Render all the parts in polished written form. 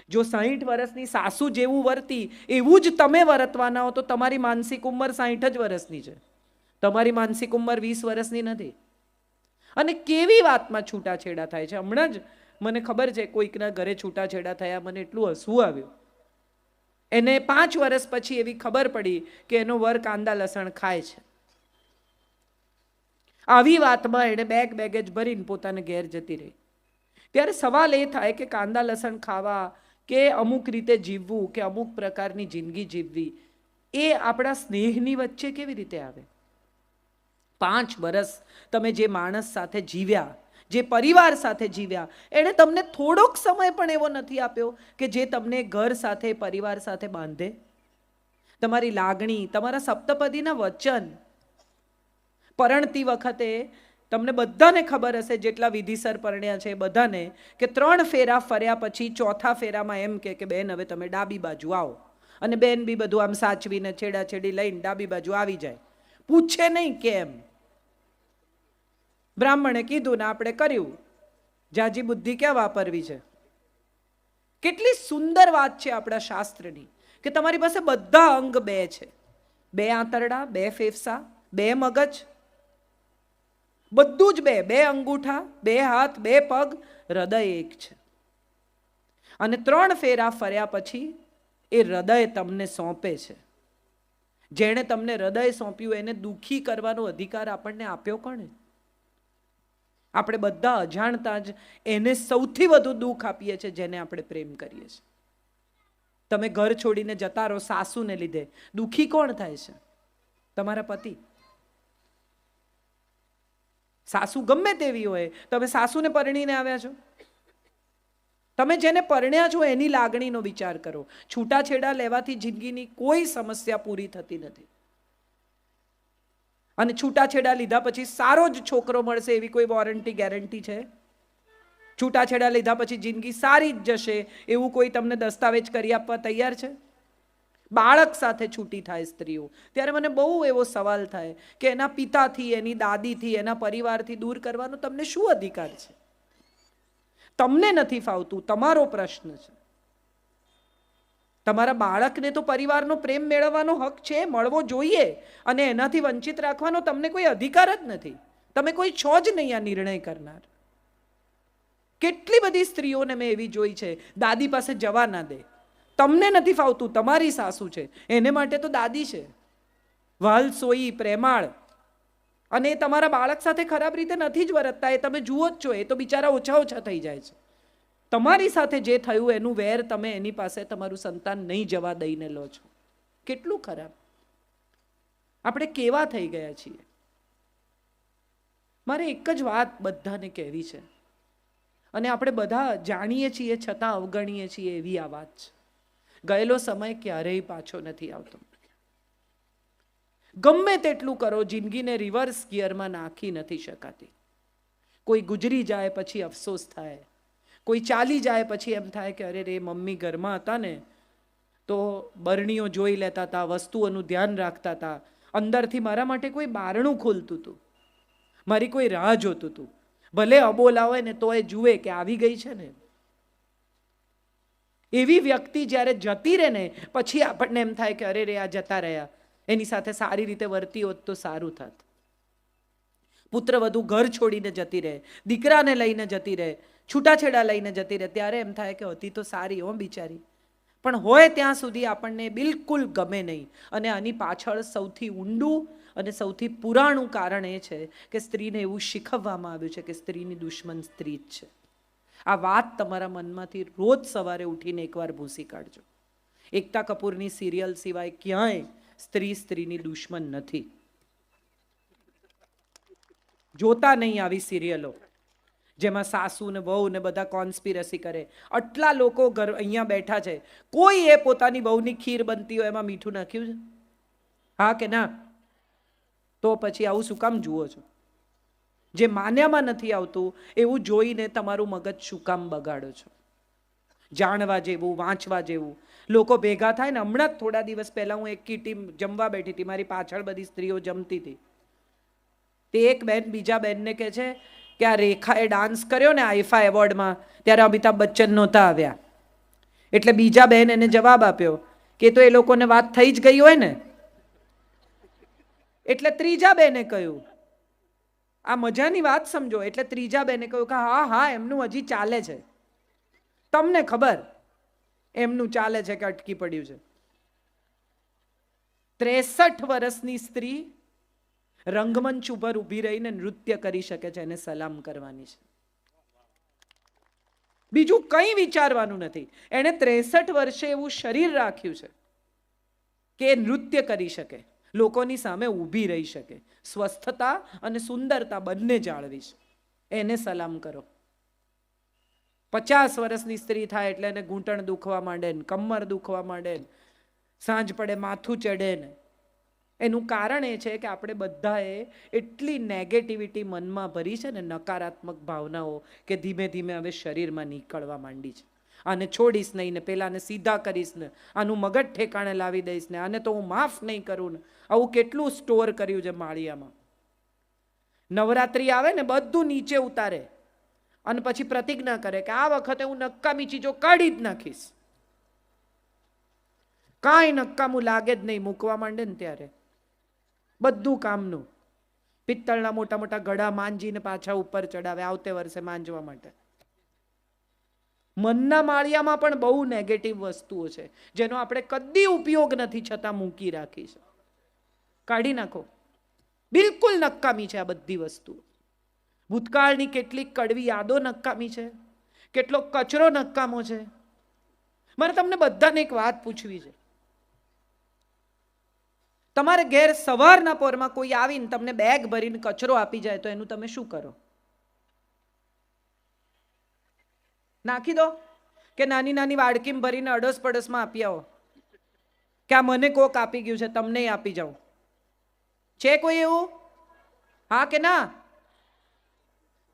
જો 60 વર્ષની સાસુ જેવું વર્તી એવું જ તમે વર્તવાના હો તો તમારી માનસિક ઉંમર 60 જ વર્ષની છે, તમારી માનસિક ઉંમર 20 વર્ષની નથી. અને કેવી વાતમાં છૂટાછેડા થાય છે. હમણાં જ મને ખબર છે કોઈકના ઘરે છૂટાછેડા થયા, મને એટલું હસવું આવ્યું. એને 5 વર્ષ પછી એવી ખબર પડી કે એનો વર કાંદા લસણ ખાય છે. આવી વાતમાં એને બેગેજ ભરીને પોતાને ઘેર જતી રહી. ત્યારે સવાલ એ થાય કે કાંદા લસણ ખાવા કે અમુક રીતે જીવવું કે અમુક પ્રકારની જિંદગી જીવવી એ આપણા સ્નેહની વચ્ચે કેવી રીતે આવે? 5 વર્ષ તમે જે માણસ સાથે જીવ્યા, જે પરિવાર સાથે જીવ્યા, એણે તમને થોડોક સમય પણ એવો નથી આપ્યો કે જે તમને ઘર સાથે પરિવાર સાથે બાંધે. તમારી લાગણી, તમારા સપ્તપદીના વચન. પરણતી વખતે તમને બધાને ખબર હશે, જેટલા વિધિસર પરણ્યા છે બધાને, કે 3 ફેરા ફર્યા પછી ચોથા ફેરામાં એમ કે બેન હવે તમે ડાબી બાજુ આવો. અને બેન બી બધું આમ સાચવીને છેડાછેડી લઈને ડાબી બાજુ આવી જાય, પૂછે નહીં કેમ. બ્રાહ્મણે કીધું ને આપણે કર્યું. જાજી બુદ્ધિ ક્યાં વાપરવી છે? કેટલી સુંદર વાત છે આપણા શાસ્ત્રની કે તમારી પાસે બધા અંગ 2 છે, 2 આંતરડા, 2 ફેફસા, 2 મગજ, બધું જ 2, 2 અંગૂઠા, 2 હાથ, 2 પગ, હૃદય 1 છે. અને 3 ફેરા ફર્યા પછી એ હૃદય તમને સોંપે છે. જેણે તમને હૃદય સોંપ્યું એને દુઃખી કરવાનો અધિકાર આપણને આપ્યો કોણે? આપણે બધા અજાણતા જ એને સૌથી વધુ દુઃખ આપીએ છીએ જેને આપણે પ્રેમ કરીએ છીએ. તમે ઘર છોડીને જતા રહો સાસુને લીધે, દુઃખી કોણ થાય છે? તમારા પતિ. સાસુ ગમે તેવી હોય, તમે સાસુને પરણીને આવ્યા છો, તમે જેને પરણ્યા છો એની લાગણીનો વિચાર કરો. છૂટાછેડા લેવાથી જિંદગીની કોઈ સમસ્યા પૂરી થતી નથી. અને છૂટાછેડા લીધા પછી સારો જ છોકરો મળશે એવી કોઈ વોરંટી ગેરંટી છે? છૂટાછેડા લીધા પછી જિંદગી સારી જ જશે એવું કોઈ તમને દસ્તાવેજ કરી આપવા તૈયાર છે? બાળક સાથે છૂટી થાય સ્ત્રીઓ ત્યારે મને બહુ એવો સવાલ થાય કે એના પિતાથી, એની દાદીથી, એના પરિવારથી દૂર કરવાનો તમને શું અધિકાર છે? તમને નથી ફાવતું, તમારો પ્રશ્ન છે. તમારા બાળકને તો પરિવારનો પ્રેમ મેળવવાનો હક છે, મળવો જોઈએ, અને એનાથી વંચિત રાખવાનો તમને કોઈ અધિકાર જ નથી. તમે કોઈ છો જ નહીં આ નિર્ણય કરનાર. કેટલી બધી સ્ત્રીઓને મેં એવી જોઈ છે, દાદી પાસે જવા ના દે. તમને નથી ફાવતું, તમારી સાસુ છે, એને માટે તો દાદી છે, વાલસોઈ, પ્રેમાળ. અને એ તમારા બાળક સાથે ખરાબ રીતે નથી જ વર્તતા, એ તમે જુઓ જ છો. એ તો બિચારા ઓછા થઈ જાય છે. તમારી સાથે જે થયું એનું વેર તમે એની પાસે તમારું સંતાન નહીં જવા દઈને લો છો. કેટલું ખરાબ! આપણે કેવા થઈ ગયા છીએ? મારે એક જ વાત બધાને કહેવી છે, અને આપણે બધા જાણીએ છીએ છતાં અવગણીએ છીએ એવી આ વાત છે. ગયેલો સમય ક્યારેય પાછો નથી આવતો. ગમે તેટલું કરો, જિંદગીને રિવર્સ ગિયરમાં નાખી નથી શકાતી. કોઈ ગુજરી જાય પછી અફસોસ થાય, કોઈ ચાલી જાય પછી એમ થાય કે અરે રે, મમ્મી ઘરમાં હતા ને તો બરણીઓ જોઈ લેતા હતા, વસ્તુઓનું ધ્યાન રાખતા હતા, અંદરથી મારા માટે કોઈ બારણું ખોલતું હતું, મારી કોઈ રાહ જોતું હતું. ભલે અબોલા હોય ને તો એ જુએ કે આવી ગઈ છે ને. એવી વ્યક્તિ જ્યારે જતી રહે ને પછી આપણને એમ થાય કે અરે રે, આ જતા રહ્યા, એની સાથે સારી રીતે વર્તી હોત તો સારું થાત. પુત્ર વધુ ઘર છોડીને જતી રહે, દીકરાને લઈને જતી રહે, છૂટાછેડા લઈને જતી રહે, ત્યારે એમ થાય કે હતી તો સારી હો બિચારી. પણ હોય ત્યાં સુધી આપણને બિલકુલ ગમે નહીં. અને આની પાછળ સૌથી ઊંડું અને સૌથી પુરાણું કારણ એ છે કે સ્ત્રીને એવું શીખવવામાં આવ્યું છે કે સ્ત્રીની દુશ્મન સ્ત્રી જ છે. આ વાત તમારા મનમાંથી રોજ સવારે ઉઠીને એકવાર ભૂસી કાઢજો. એકતા કપૂરની સિરિયલ સિવાય ક્યાંય સ્ત્રીની દુશ્મન નથી. જોતા નહીં આવી સિરિયલો જેમાં સાસુ ને વહુ ને બધા કોન્સ્પિરસી કરે. આટલા લોકો ઘર અહીંયા બેઠા છે, કોઈ એ પોતાની વહુની ખીર બનતી હોય એમાં મીઠું નાખ્યું છે? હા કે ના? તો પછી આવું શું કામ જુઓ છો? જે માન્યામાં નથી આવતું એવું જોઈને તમારું મગજ શું કામ બગાડો છો? જાણવા જેવું, વાંચવા જેવું. લોકો ભેગા થાય ને, હમણાં જ થોડા દિવસ પહેલા હું એક ટીમ જમવા બેઠી હતી, મારી પાછળ બધી સ્ત્રીઓ જમતી હતી. તે એક બેન બીજા બેનને કહે છે કે આ રેખાએ ડાન્સ કર્યો ને આઈફા એવોર્ડમાં, ત્યારે અમિતાભ બચ્ચન નહોતા આવ્યા. એટલે બીજા બેન એને જવાબ આપ્યો કે તો એ લોકોને વાત થઈ જ ગઈ હોય ને. એટલે ત્રીજા બેને કહ્યું, આ મજાની વાત સમજો, એટલે ત્રીજા બેને કહ્યું કે હા હા એમનું હજી ચાલે છે, તમને ખબર એમનું ચાલે છે કે અટકી પડ્યું છે. 63 વર્ષની સ્ત્રી રંગમંચ ઉપર ઊભી રહીને નૃત્ય કરી શકે છે, એને સલામ કરવાની છે. બીજું કંઈ વિચારવાનું નથી. એણે 63 વર્ષે એવું શરીર રાખ્યું છે કે નૃત્ય કરી શકે, લોકોની સામે ઊભી રહી શકે, સ્વસ્થતા અને સુંદરતા બંને જાળવી છે. એને સલામ કરો. 50 વર્ષની સ્ત્રી થાય એટલે એને ઘૂંટણ દુખવા માંડે ને, કમર દુખવા માંડે ને, સાંજ પડે માથું ચડે ને. એનું કારણ એ છે કે આપણે બધાએ એટલી નેગેટિવિટી મનમાં ભરી છે ને, નકારાત્મક ભાવનાઓ, કે ધીમે ધીમે હવે શરીરમાં નીકળવા માંડી છે. આને છોડીશ નહીં ને, પેલાને સીધા કરીશ ને, આનું મગજ ઠેકાણે લાવી દઈશ ને, આને તો હું માફ નહીં કરું ને. આવું કેટલું સ્ટોર કર્યું છે માળિયામાં. નવરાત્રિ આવે ને બધું નીચે ઉતારે અને પછી પ્રતિજ્ઞા કરે કે આ વખતે હું નકામી ચીજો કાઢી જ નાખીશ, કાંઈ નકામું લાગે જ નહીં. મૂકવા માંડે ને ત્યારે બધું કામનું પિત્તળના મોટા મોટા ગળા માંજીને પાછા ઉપર ચડાવે આવતે વર્ષે માંજવા માટે. મનના માળિયામાં પણ બહુ નેગેટિવ વસ્તુઓ છે જેનો આપણે કદી ઉપયોગ નથી છતાં મૂકી રાખી છે. કાઢી નાખો. બિલકુલ નકામી છે આ બધી વસ્તુ. ભૂતકાળની કેટલીક કડવી યાદો નકામી છે, કેટલો કચરો નકામો છે. મારે તમને બધાને એક વાત પૂછવી છે. તમારે ઘેર સવારના પોરમાં કોઈ આવીને તમને બેગ ભરીને કચરો આપી જાય તો એનું તમે શું કરો? નાખી દો કે નાની નાની વાડકીમાં ભરીને અડોસ પડોશમાં આપી આવો કે આ મને કોક આપી ગયું છે, તમને આપી જાઉં? છે કોઈ એવું? હા કે ના?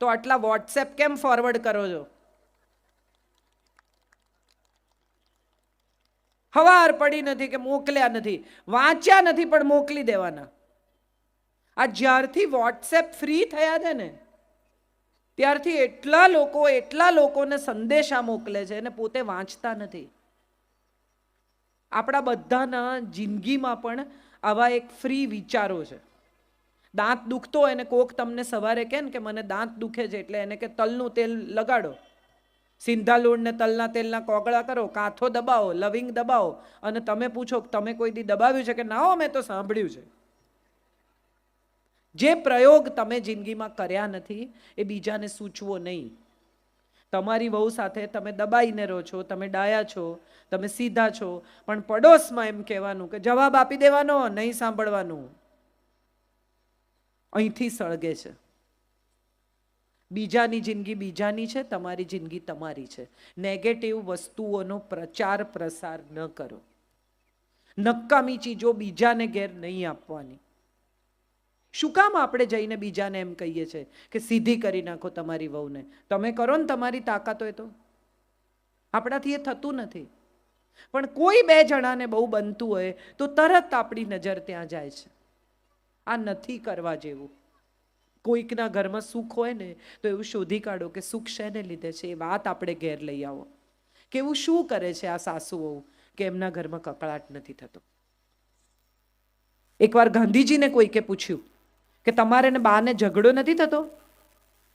તો આટલા વોટ્સએપ કેમ ફોરવર્ડ કરો છો? હવાર પડી નથી કે મોકલ્યા નથી, વાંચ્યા નથી પણ મોકલી દેવાના. આ જ્યારથી વોટ્સએપ ફ્રી થયા છે ને ત્યારથી એટલા લોકોને સંદેશા મોકલે છે અને પોતે વાંચતા નથી. આપણા બધાના જિંદગીમાં પણ આવા એક ફ્રી વિચારો છે. દાંત દુખતો હોય ને કોક તમને સવારે કહે ને કે મને દાંત દુખે છે, એટલે એને કે તલનું તેલ લગાડો, સિંધાલુણ ને તલના તેલના કોગળા કરો, કાંથો દબાવો, લવિંગ દબાવો, અને તમે પૂછો કે તમે કોઈ દી દબાવ્યું છે કે ના? હો, મેં તો સાંભળ્યું છે. જે પ્રયોગ તમે જિંદગીમાં કર્યા નથી એ બીજાને સૂચવો નહીં. તમારી વહુ સાથે તમે દબાઈને રહો છો, તમે ડાયા છો, તમે સીધા છો, પણ પડોશમાં એમ કહેવાનું કે જવાબ આપી દેવાનો, નહીં સાંભળવાનું. અહીંથી સળગે છે. બીજાની જિંદગી બીજાની છે, તમારી જિંદગી તમારી છે. નેગેટિવ વસ્તુઓનો પ્રચાર પ્રસાર ન કરો. નકામી ચીજો બીજાને ઘેર નહીં આપવાની. શું કામ આપણે જઈને બીજાને એમ કહીએ છીએ કે સીધી કરી નાખો તમારી વહુને? તમે કરો ને તમારી તાકાત હોય તો. આપણાથી એ થતું નથી. પણ કોઈ બે જણાને બહુ બનતું હોય તો તરત આપણી નજર ત્યાં જાય છે. આ નથી કરવા જેવું. કોઈકના ઘરમાં સુખ હોય ને તો એવું શોધી કાઢો કે સુખ શેને લીધે છે, એ વાત આપણે ઘેર લઈ આવો. કે એવું શું કરે છે આ સાસુઓ કે એમના ઘરમાં કકળાટ નથી થતો. એકવાર ગાંધીજીને કોઈકે પૂછ્યું કે તમારે ને બાને ઝઘડો નથી થતો?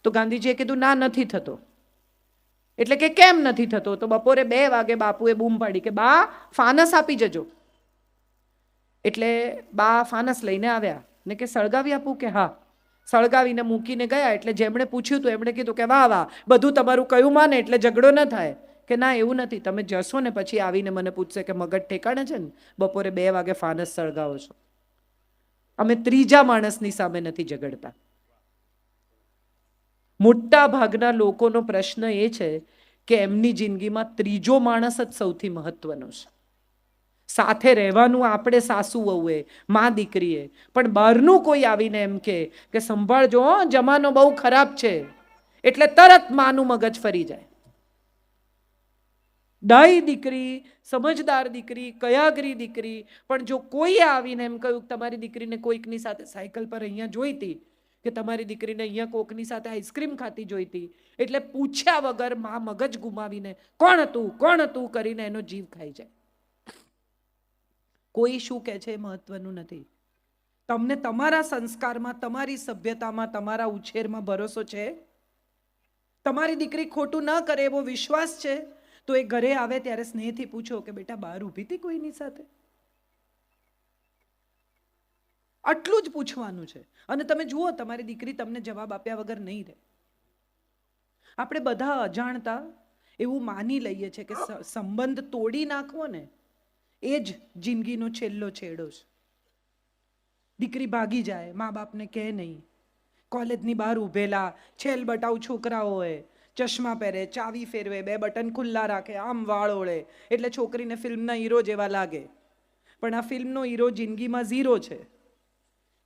તો ગાંધીજીએ કીધું ના, નથી થતો. એટલે કે કેમ નથી થતો? તો બપોરે 2 વાગે બાપુએ બૂમ પાડી કે બા ફાનસ આપી જજો. એટલે બા ફાનસ લઈને આવ્યા ને કે સળગાવી આપું? કે હા. સળગાવીને મૂકીને ગયા. એટલે જેમણે પૂછ્યું તો એમણે કીધું કે વાહ વાહ, બધું તમારું કયું માને એટલે ઝઘડો ન થાય. કે ના, એવું નથી. તમે જશો ને પછી આવીને મને પૂછશે કે મગજ ઠેકાણે છે ને, બપોરે 2 વાગે ફાનસ સળગાવો છો. અમે ત્રીજા માણસની સામે નથી ઝઘડતા. મોટા ભાગના લોકોનો પ્રશ્ન એ છે કે એમની જિંદગીમાં ત્રીજો માણસ જ સૌથી મહત્વનો છે. સાથે રહેવાનું આપણે સાસુ વહુએ, માં દીકરીએ, પણ બહારનું કોઈ આવીને એમ કે સંભાળજો, જમાનો બહુ ખરાબ છે, એટલે તરત માનું મગજ ફરી જાય. ડાઈ દીકરી, સમજદાર દીકરી, કયાગરી દીકરી, પણ જો કોઈએ આવીને એમ કહ્યું તમારી દીકરીને કોઈકની સાથે સાયકલ પર અહીંયા જોઈતી કે તમારી દીકરીને અહીંયા કોકની સાથે આઈસ્ક્રીમ ખાતી જોઈતી, એટલે પૂછ્યા વગર માં મગજ ગુમાવીને કોણ હતું કરીને એનો જીવ ખાઈ જાય. કોઈ શું કહે છે એ મહત્વનું નથી. તમને તમારા સંસ્કારમાં, તમારી સભ્યતામાં, તમારા ઉછેરમાં ભરોસો છે? તમારી દીકરી ખોટું ન કરે એવો વિશ્વાસ છે? તો એ ઘરે આવે ત્યારે સ્નેહથી પૂછો કે બેટા બહાર ઊભી હતી કોઈની સાથે? આટલું જ પૂછવાનું છે. અને તમે જુઓ તમારી દીકરી તમને જવાબ આપ્યા વગર નહીં રહે. આપણે બધા અજાણતા એવું માની લઈએ છે કે સંબંધ તોડી નાખવો ને એ જ જિંદગીનો છેલ્લો છેડો છે. દીકરી ભાગી જાય, મા બાપને કહે નહીં, કોલેજની બહાર ઊભેલા છેલ બટાઉ છોકરાઓ હોય, ચશ્મા પહેરે, ચાવી ફેરવે, 2 બટન ખુલ્લા રાખે, આમ વાળ ઓળે, એટલે છોકરીને ફિલ્મના હીરો જેવા લાગે. પણ આ ફિલ્મનો હીરો જિંદગીમાં ઝીરો છે.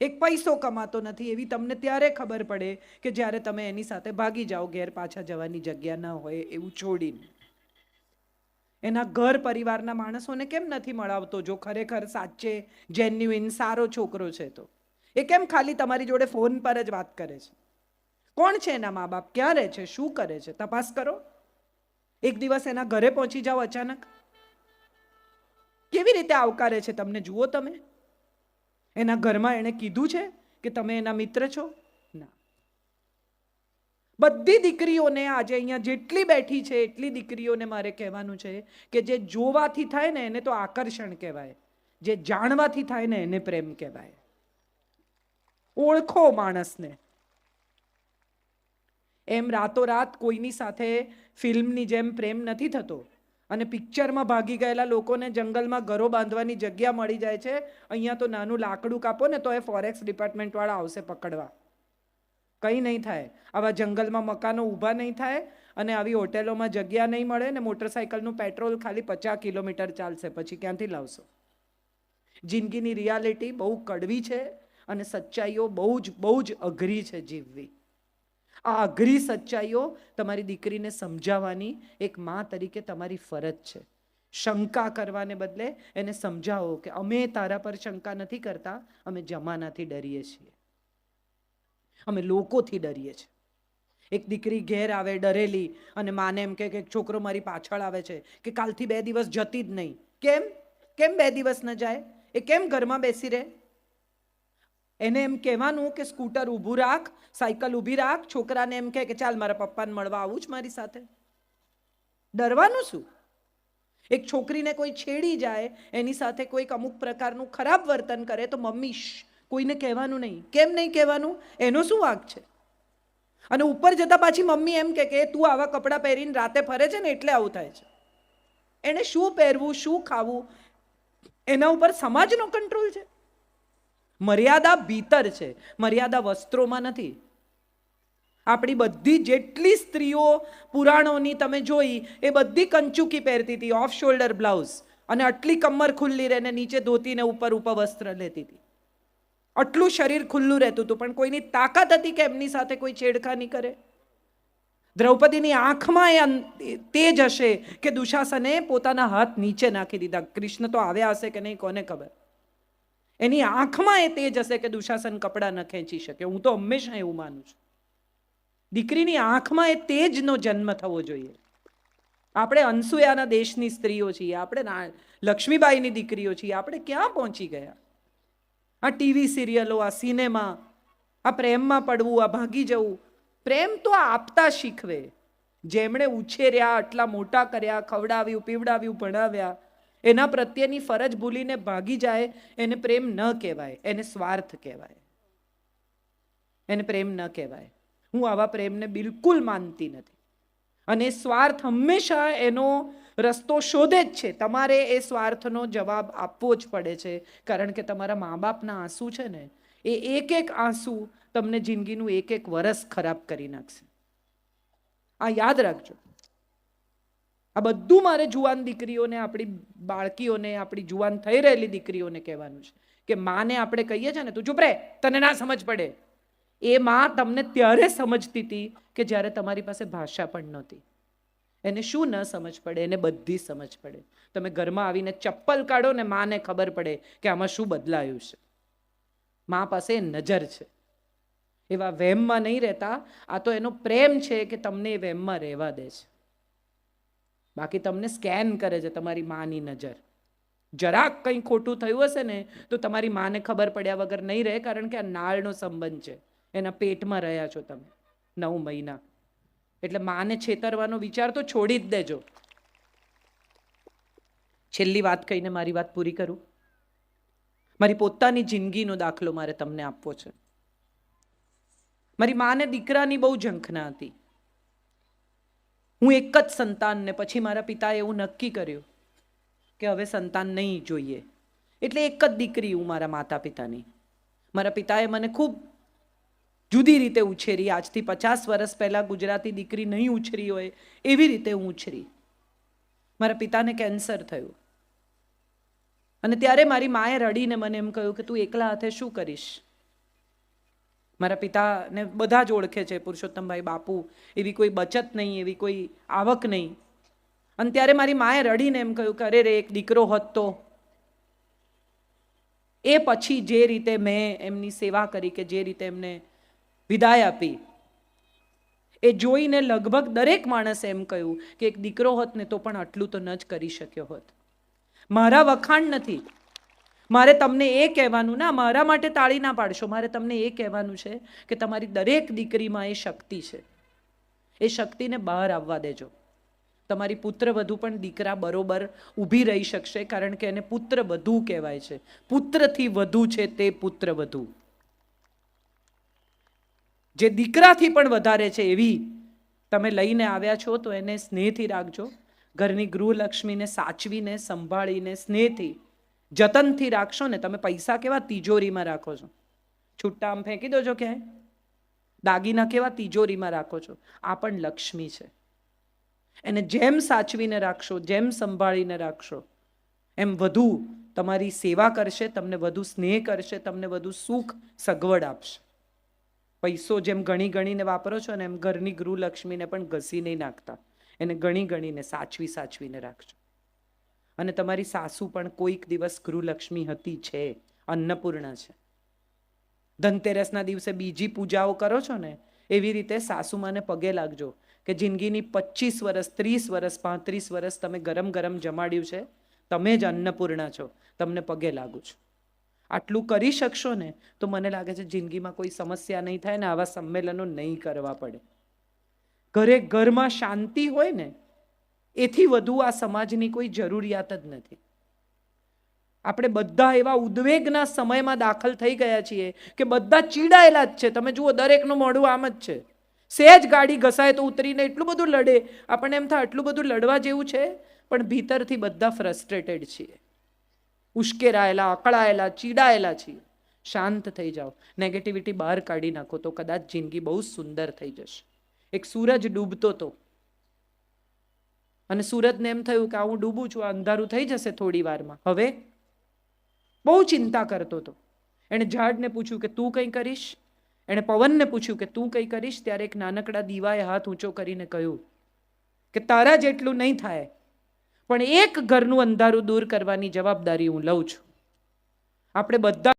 એક પૈસો કમાતો નથી એવી તમને ત્યારે ખબર પડે કે જ્યારે તમે એની સાથે ભાગી જાઓ, ઘેર પાછા જવાની જગ્યા ન હોય એવું છોડીને. એના ઘર પરિવારના માણસોને કેમ નથી મળાવતો જો ખરેખર સાચે જેન્યુઇન સારો છોકરો છે તો? એ કેમ ખાલી તમારી જોડે ફોન પર જ વાત કરે છે? કોણ છે એના મા બાપ? ક્યાં રહે છે? શું કરે છે? તપાસ કરો. એક દિવસ એના ઘરે પહોંચી જાઓ અચાનક. કેવી રીતે આવકારે છે તમને જુઓ તમે? એના ઘરમાં એણે કીધું છે કે તમે એના મિત્ર છો? ના. બધી દીકરીઓને આજે અહીંયા જેટલી બેઠી છે એટલી દીકરીઓને મારે કહેવાનું છે કે જે જોવાથી થાય ને એને તો આકર્ષણ કહેવાય, જે જાણવાથી થાય ને એને પ્રેમ કહેવાય. ઓળખો માણસને. એમ રાતોરાત કોઈની સાથે ફિલ્મની જેમ પ્રેમ નથી થતો. અને પિક્ચરમાં ભાગી ગયેલા લોકોને જંગલમાં ઘરો બાંધવાની જગ્યા મળી જાય છે. અહીંયા તો નાનું લાકડું કાપો ને તો એ ફોરેસ્ટ ડિપાર્ટમેન્ટવાળા આવશે પકડવા. કંઈ નહીં થાય. આવા જંગલમાં મકાનો ઊભા નહીં થાય અને આવી હોટેલોમાં જગ્યા નહીં મળે ને મોટરસાઇકલનું પેટ્રોલ ખાલી 50 કિલોમીટર ચાલશે. પછી ક્યાંથી લાવશો? જિંદગીની રિયાલિટી બહુ કડવી છે અને સચ્ચાઈઓ બહુ જ અઘરી છે જીવવી. આ અઘરી સચ્ચાઈઓ તમારી દીકરીને સમજાવવાની એક મા તરીકે તમારી ફરજ છે. શંકા કરવાને બદલે એને સમજાવો કે અમે તારા પર શંકા નથી કરતા, અમે જમાનાથી ડરીએ છીએ, અમે લોકોથી ડરીએ છીએ. એક દીકરી ઘેર આવે ડરેલી અને માને એમ કે છોકરો મારી પાછળ આવે છે કે કાલથી 2 દિવસ જતી જ નહીં. કેમ 2 દિવસ ન જાય? એ કેમ ઘરમાં બેસી રહે? એને એમ કહેવાનું કે સ્કૂટર ઊભું રાખ, સાયકલ ઊભી રાખ. છોકરાને એમ કે ચાલ મારા પપ્પાને મળવા આવું જ મારી સાથે. ડરવાનું શું? એક છોકરીને કોઈ છેડી જાય, એની સાથે કોઈક અમુક પ્રકારનું ખરાબ વર્તન કરે તો મમ્મી કોઈને કહેવાનું નહીં. કેમ નહીં કહેવાનું? એનો શું વાંક છે? અને ઉપર જતા પાછી મમ્મી એમ કે તું આવા કપડાં પહેરીને રાતે ફરે છે ને એટલે આવું થાય છે. એને શું પહેરવું, શું ખાવું, એના ઉપર સમાજનો કંટ્રોલ છે. મર્યાદા ભીતર છે, મર્યાદા વસ્ત્રોમાં નથી. આપણી બધી જેટલી સ્ત્રીઓ પુરાણોની તમે જોઈ એ બધી કંચુકી પહેરતી હતી, ઓફ શોલ્ડર બ્લાઉઝ, અને આટલી કમર ખુલ્લી રહે ને નીચે ધોતીને ઉપર વસ્ત્ર લેતી હતી. આટલું શરીર ખુલ્લું રહેતું હતું પણ કોઈની તાકાત હતી કે એમની સાથે કોઈ છેડખાની કરે? દ્રૌપદીની આંખમાં એ તેજ હશે કે દુશાસને પોતાના હાથ નીચે નાખી દીધા. કૃષ્ણ તો આવ્યા હશે કે નહીં કોને ખબર. એની આંખમાં એ તેજ હશે કે દુશાસન કપડાં ન ખેંચી શકે. હું તો હંમેશા એવું માનું છું. દીકરીની આંખમાં એ તેજનો જન્મ થવો જોઈએ. આપણે અનસુયાના દેશની સ્ત્રીઓ છીએ, આપણે લક્ષ્મીબાઈની દીકરીઓ છીએ. આપણે ક્યાં પહોંચી ગયા? આ ટીવી સિરિયલો, આ સિનેમા, આ પ્રેમમાં પડવું, આ ભાગી જવું. પ્રેમ તો આપતા શીખવે. જેમણે ઉછેર્યા, આટલા મોટા કર્યા, ખવડાવ્યું, પીવડાવ્યું, ભણાવ્યા, એના પ્રત્યેની ફરજ ભૂલીને ભાગી જાય એને પ્રેમ ન કહેવાય, એને સ્વાર્થ કહેવાય. એને પ્રેમ ન કહેવાય. હું આવા પ્રેમને બિલકુલ માનતી નથી. અને સ્વાર્થ હંમેશા એનો રસ્તો શોધે જ છે. તમારે એ સ્વાર્થનો જવાબ આપવો જ પડે છે, કારણ કે તમારા મા બાપના આંસુ છે ને, એ એક આંસુ તમને જિંદગીનું એક વરસ ખરાબ કરી નાખશે. આ યાદ રાખજો. આ બધું મારે જુવાન દીકરીઓને, આપણી બાળકીઓને, આપણી જુવાન થઈ રહેલી દીકરીઓને કહેવાનું છે કે માને આપણે કહીએ છીએ ને તું ચૂપ રહે, તને ના સમજ પડે. એ માં તમને ત્યારે સમજતી હતી કે જ્યારે તમારી પાસે ભાષા પણ નહોતી. એને શું ન સમજ પડે? એને બધી સમજ પડે. તમે ઘરમાં આવીને ચપ્પલ કાઢો ને માને ખબર પડે કે આમાં શું બદલાયું છે. માં પાસે નજર છે. એવા વહેમમાં નહીં રહેતા. આ તો એનો પ્રેમ છે કે તમને એ વહેમમાં રહેવા દે છે. બાકી તમને સ્કેન કરે છે તમારી માની નજર. જરાક કંઈ ખોટું થયું હશે ને તો તમારી માને ખબર પડ્યા વગર નહીં રહે, કારણ કે આ નાળનો સંબંધ છે. એના પેટમાં રહ્યા છો તમે 9 મહિના. એટલે માને છેતરવાનો વિચાર તો છોડી જ દેજો. છેલ્લી વાત કહીને મારી વાત પૂરી કરું. મારી પોતાની જિંદગીનો દાખલો મારે તમને આપવો છે. મારી માને દીકરાની બહુ ઝંખના હતી. હું એક જ સંતાન, ને પછી મારા પિતાએ એવું નક્કી કર્યું કે હવે સંતાન નહીં જોઈએ. એટલે એક જ દીકરી હું મારા માતા પિતાની. મારા પિતાએ મને ખૂબ જુદી રીતે ઉછેરી. આજથી 50 વર્ષ પહેલા ગુજરાતી દીકરી નહીં ઉછરી હોય એવી રીતે હું ઉછરી. મારા પિતાને કેન્સર થયું અને ત્યારે મારી માએ રડીને મને એમ કહ્યું કે તું એકલા હાથે શું કરીશ. મારા પિતાને બધા જ ઓળખે છે, પુરુષોત્તમભાઈ બાપુ. એવી કોઈ બચત નહીં, એવી કોઈ આવક નહીં. અને ત્યારે મારી માએ રડીને એમ કહ્યું કે અરે રે, એક દીકરો હોત તો. એ પછી જે રીતે મેં એમની સેવા કરી, કે જે રીતે એમને વિદાય આપી, એ જોઈને લગભગ દરેક માણસે એમ કહ્યું કે એક દીકરો હોત ને તો પણ આટલું તો ન જ કરી શક્યો હોત. મારા વખાણ નથી, મારે તમને એ કહેવાનું, ના મારા માટે તાળી ના પાડશો, મારે તમને એ કહેવાનું છે કે તમારી દરેક દીકરીમાં એ શક્તિ છે. એ શક્તિને બહાર આવવા દેજો. તમારી પુત્રવધુ પણ દીકરા બરોબર ઊભી રહી શકશે, કારણ કે એને પુત્રવધુ કહેવાય છે. પુત્રથી વધુ છે તે પુત્રવધુ. જે દીકરાથી પણ વધારે છે એવી તમે લઈને આવ્યા છો, તો એને સ્નેહથી રાખજો. ઘરની ગૃહલક્ષ્મીને સાચવીને, સંભાળીને, સ્નેહથી, જતનથી રાખશો ને. તમે પૈસા કેવા તિજોરીમાં રાખો છો, છૂટા આમ ફેંકી દો છો ક્યાંય. દાગીના કેવા તિજોરીમાં રાખો છો. આ પણ લક્ષ્મી છે. એને જેમ સાચવીને રાખશો, જેમ સંભાળીને રાખશો, એમ વધુ તમારી સેવા કરશે, તમને વધુ સ્નેહ કરશે, તમને વધુ સુખ સગવડ આપશે. પૈસો જેમ ગણી ગણીને વાપરો છો ને, એમ ઘરની ગૃહલક્ષ્મીને પણ ઘસી નહીં નાખતા. એને ગણી ગણીને સાચવીને રાખજો. અને તમારી સાસુ પણ કોઈક દિવસ ગૃહલક્ષ્મી હતી, છે, અન્નપૂર્ણા છે. ધનતેરસના દિવસે બીજી પૂજાઓ કરો છો ને, એવી રીતે સાસુમાને પગે લાગજો કે જિંદગીની 25 વર્ષ, 30 વર્ષ, 35 વર્ષ તમે ગરમ ગરમ જમાડ્યું છે, તમે જ અન્નપૂર્ણા છો, તમને પગે લાગુ છું. આટલું કરી શકશો ને તો મને લાગે છે જિંદગીમાં કોઈ સમસ્યા નહીં થાય ને આવા સંમેલનો નહીં કરવા પડે. ઘરમાં શાંતિ હોય ને, એથી વધુ આ સમાજની કોઈ જરૂરિયાત જ નથી. આપણે બધા એવા ઉદ્વેગના સમયમાં દાખલ થઈ ગયા છીએ કે બધા ચીડાયેલા જ છે. તમે જુઓ, દરેકનું મોઢું આમ જ છે. સહેજ ગાડી ઘસાય તો ઉતરીને એટલું બધું લડે. આપણને એમ થાય આટલું બધું લડવા જેવું છે, પણ ભીતરથી બધા ફ્રસ્ટ્રેટેડ છીએ, ઉશ્કેરાયેલા, અકળાયેલા, ચીડાયેલા છીએ. શાંત થઈ જાઓ, નેગેટિવિટી બહાર કાઢી નાખો, તો કદાચ જિંદગી બહુ સુંદર થઈ જશે. એક સૂરજ ડૂબતો હતો અને સૂરજને એમ થયું કે હું ડૂબું છું, આ અંધારું થઈ જશે થોડી વારમાં. હવે બહુ ચિંતા કરતો હતો. એણે ઝાડને પૂછ્યું કે તું કંઈ કરીશ? એણે પવનને પૂછ્યું કે તું કંઈ કરીશ? ત્યારે એક નાનકડા દીવાએ હાથ ઊંચો કરીને કહ્યું કે તારા જેટલું નહીં થાય, પણ એક ઘરનું અંધારું દૂર કરવાની જવાબદારી હું લઉં છું. આપણે બધા